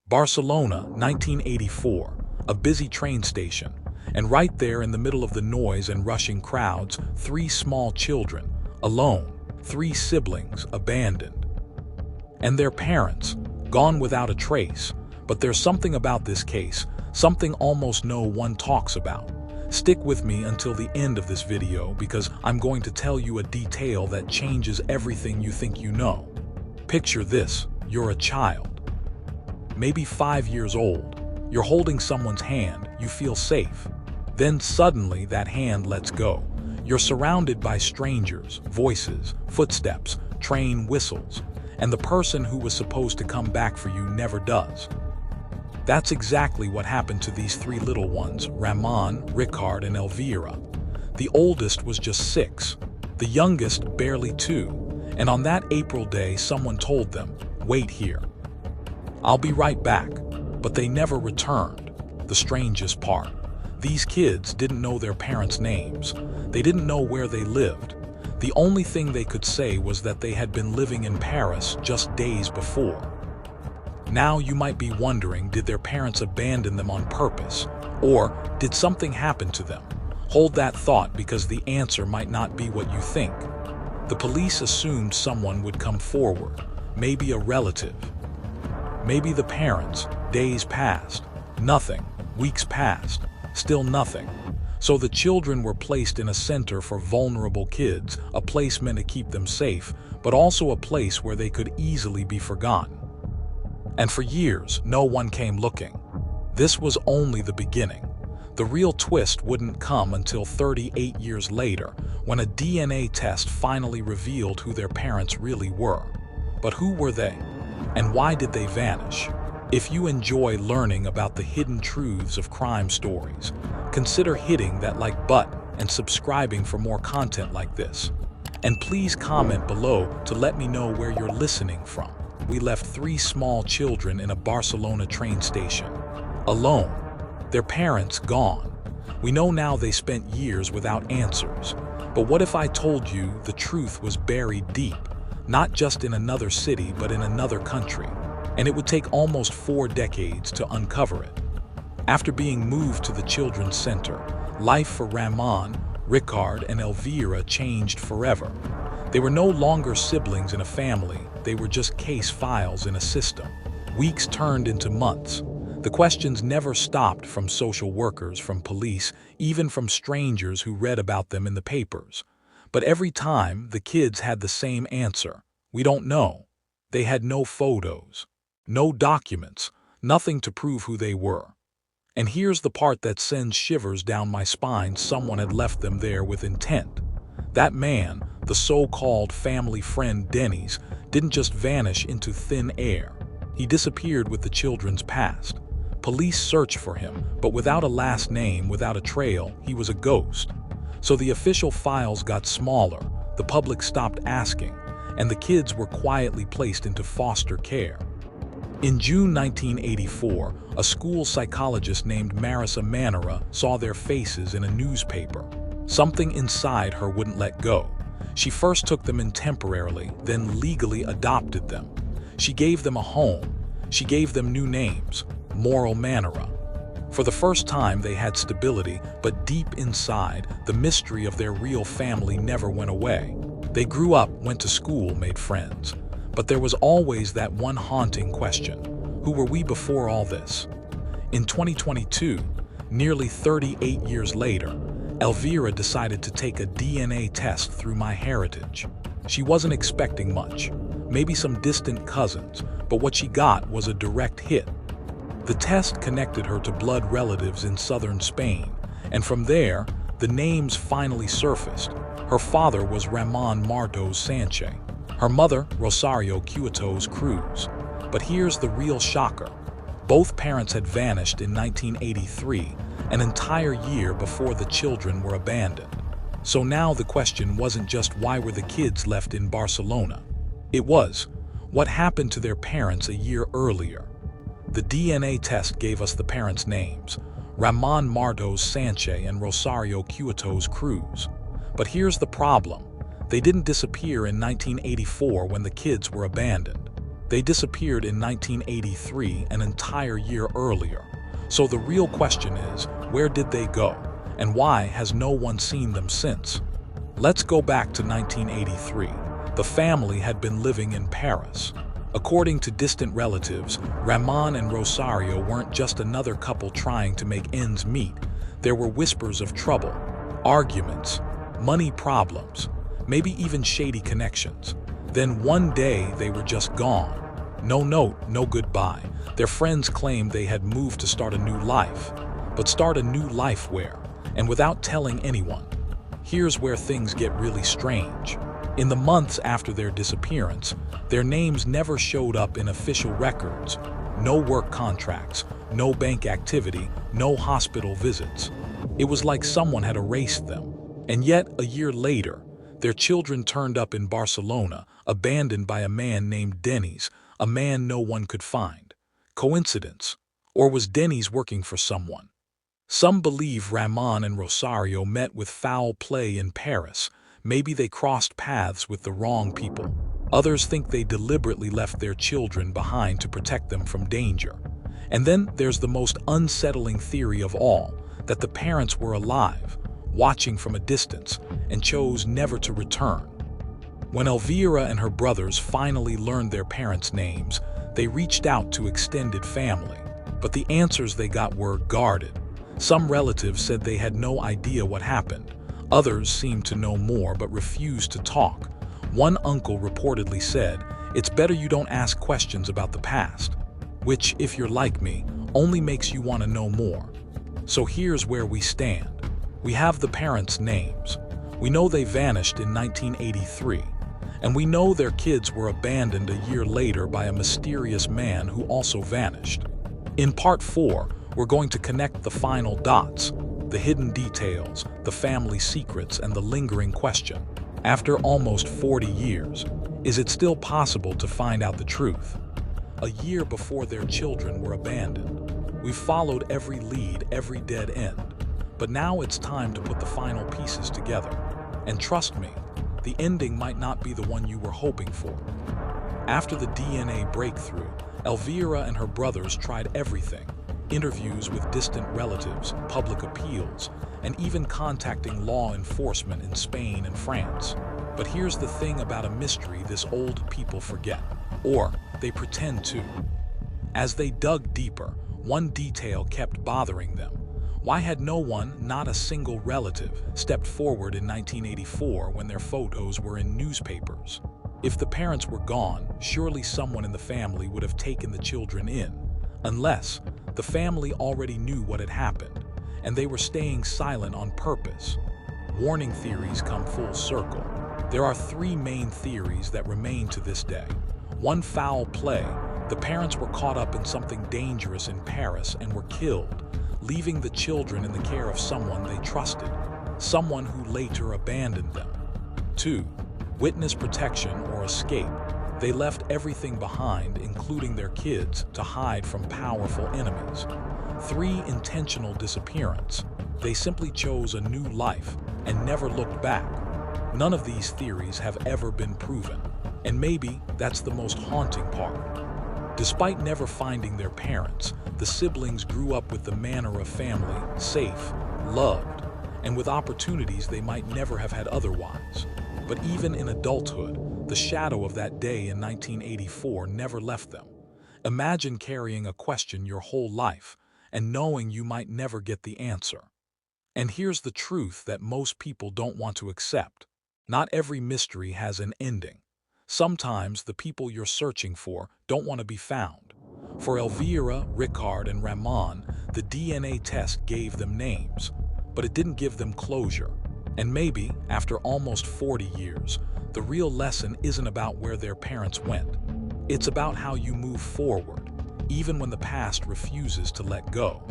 Barcelona, 1984, a busy train station, and right there in the middle of the noise and rushing crowds, three small children, alone, three siblings, abandoned. And their parents, gone without a trace. But there's something about this case, something almost no one talks about. Stick with me until the end of this video because I'm going to tell you a detail that changes everything you think you know. Picture this, you're a child, maybe 5 years old. You're holding someone's hand, you feel safe. Then suddenly that hand lets go. You're surrounded by strangers, voices, footsteps, train whistles, and the person who was supposed to come back for you never does. That's exactly what happened to these three little ones, Ramon, Ricard, and Elvira. The oldest was just 6, the youngest barely 2, and on that April day someone told them, "Wait here. I'll be right back." But they never returned. The strangest part, these kids didn't know their parents' names. They didn't know where they lived. The only thing they could say was that they had been living in Paris just days before. Now you might be wondering, did their parents abandon them on purpose? Or did something happen to them? Hold that thought because the answer might not be what you think. The police assumed someone would come forward, maybe a relative. Maybe the parents. Days passed. Nothing. Weeks passed. Still nothing. So the children were placed in a center for vulnerable kids, a place meant to keep them safe, but also a place where they could easily be forgotten. And for years, no one came looking. This was only the beginning. The real twist wouldn't come until 38 years later, when a DNA test finally revealed who their parents really were. But who were they? And why did they vanish? If you enjoy learning about the hidden truths of crime stories, consider hitting that like button and subscribing for more content like this. And please comment below to let me know where you're listening from. We left 3 small children in a Barcelona train station, alone, their parents gone. We know now they spent years without answers. But what if I told you the truth was buried deep, not just in another city but in another country, and it would take almost 4 decades to uncover it? After being moved to the Children's Center, life for Ramon, Ricard, and Elvira changed forever. They were no longer siblings in a family, they were just case files in a system. Weeks turned into months. The questions never stopped, from social workers, from police, even from strangers who read about them in the papers. But every time, the kids had the same answer: we don't know. They had no photos, no documents, nothing to prove who they were. And here's the part that sends shivers down my spine: someone had left them there with intent. That man, the so-called family friend Dennis, didn't just vanish into thin air. He disappeared with the children's past. Police searched for him, but without a last name, without a trail, he was a ghost. So the official files got smaller, the public stopped asking, and the kids were quietly placed into foster care. In June 1984, a school psychologist named Marisa Manera saw their faces in a newspaper. Something inside her wouldn't let go. She first took them in temporarily, then legally adopted them. She gave them a home. She gave them new names: Moral Manera. For the first time they had stability, but deep inside, the mystery of their real family never went away. They grew up, went to school, made friends. But there was always that one haunting question: who were we before all this? In 2022, nearly 38 years later, Elvira decided to take a DNA test through MyHeritage. She wasn't expecting much, maybe some distant cousins, but what she got was a direct hit. The test connected her to blood relatives in southern Spain, and from there, the names finally surfaced. Her father was Ramon Martos Sanchez, her mother Rosario Cuetos Cruz. But here's the real shocker. Both parents had vanished in 1983, an entire year before the children were abandoned. So now the question wasn't just why were the kids left in Barcelona. It was, what happened to their parents a year earlier? The DNA test gave us the parents' names: Ramon Martos Sanchez and Rosario Cuetos Cruz. But here's the problem. They didn't disappear in 1984 when the kids were abandoned. They disappeared in 1983, an entire year earlier. So the real question is, where did they go? And why has no one seen them since? Let's go back to 1983. The family had been living in Paris. According to distant relatives, Ramon and Rosario weren't just another couple trying to make ends meet. There were whispers of trouble, arguments, money problems, maybe even shady connections. Then one day they were just gone. No note, no goodbye. Their friends claimed they had moved to start a new life. But start a new life where? And without telling anyone. Here's where things get really strange. In the months after their disappearance, their names never showed up in official records. No work contracts, no bank activity, no hospital visits. It was like someone had erased them. And yet, a year later, their children turned up in Barcelona, abandoned by a man named Dennis, a man no one could find. Coincidence? Or was Dennis working for someone? Some believe Ramon and Rosario met with foul play in Paris. Maybe they crossed paths with the wrong people. Others think they deliberately left their children behind to protect them from danger. And then there's the most unsettling theory of all, that the parents were alive, watching from a distance, and chose never to return. When Elvira and her brothers finally learned their parents' names, they reached out to extended family. But the answers they got were guarded. Some relatives said they had no idea what happened. Others seemed to know more but refused to talk. One uncle reportedly said, "It's better you don't ask questions about the past," which, if you're like me, only makes you want to know more. So here's where we stand. We have the parents' names. We know they vanished in 1983. And we know their kids were abandoned a year later by a mysterious man who also vanished. In Part 4, we're going to connect the final dots, the hidden details, the family secrets, and the lingering question. After almost 40 years, is it still possible to find out the truth? A year before their children were abandoned, we've followed every lead, every dead end. But now it's time to put the final pieces together. And trust me, the ending might not be the one you were hoping for. After the DNA breakthrough, Elvira and her brothers tried everything. Interviews with distant relatives, public appeals, and even contacting law enforcement in Spain and France. But here's the thing about a mystery this old people forget, or they pretend to. As they dug deeper, one detail kept bothering them. Why had no one, not a single relative, stepped forward in 1984 when their photos were in newspapers? If the parents were gone, surely someone in the family would have taken the children in. Unless the family already knew what had happened, and they were staying silent on purpose. Warning theories come full circle. There are three main theories that remain to this day. One, foul play. The parents were caught up in something dangerous in Paris and were killed, leaving the children in the care of someone they trusted, someone who later abandoned them. 2, witness protection or escape. They left everything behind, including their kids, to hide from powerful enemies. 3, intentional disappearance. They simply chose a new life and never looked back. None of these theories have ever been proven, and maybe that's the most haunting part. Despite never finding their parents, the siblings grew up with the manner of family, safe, loved, and with opportunities they might never have had otherwise. But even in adulthood, the shadow of that day in 1984 never left them. Imagine carrying a question your whole life and knowing you might never get the answer. And here's the truth that most people don't want to accept. Not every mystery has an ending. Sometimes the people you're searching for don't want to be found. For Elvira, Ricard, and Ramon, the DNA test gave them names, but it didn't give them closure. And maybe, after almost 40 years, the real lesson isn't about where their parents went. It's about how you move forward, even when the past refuses to let go.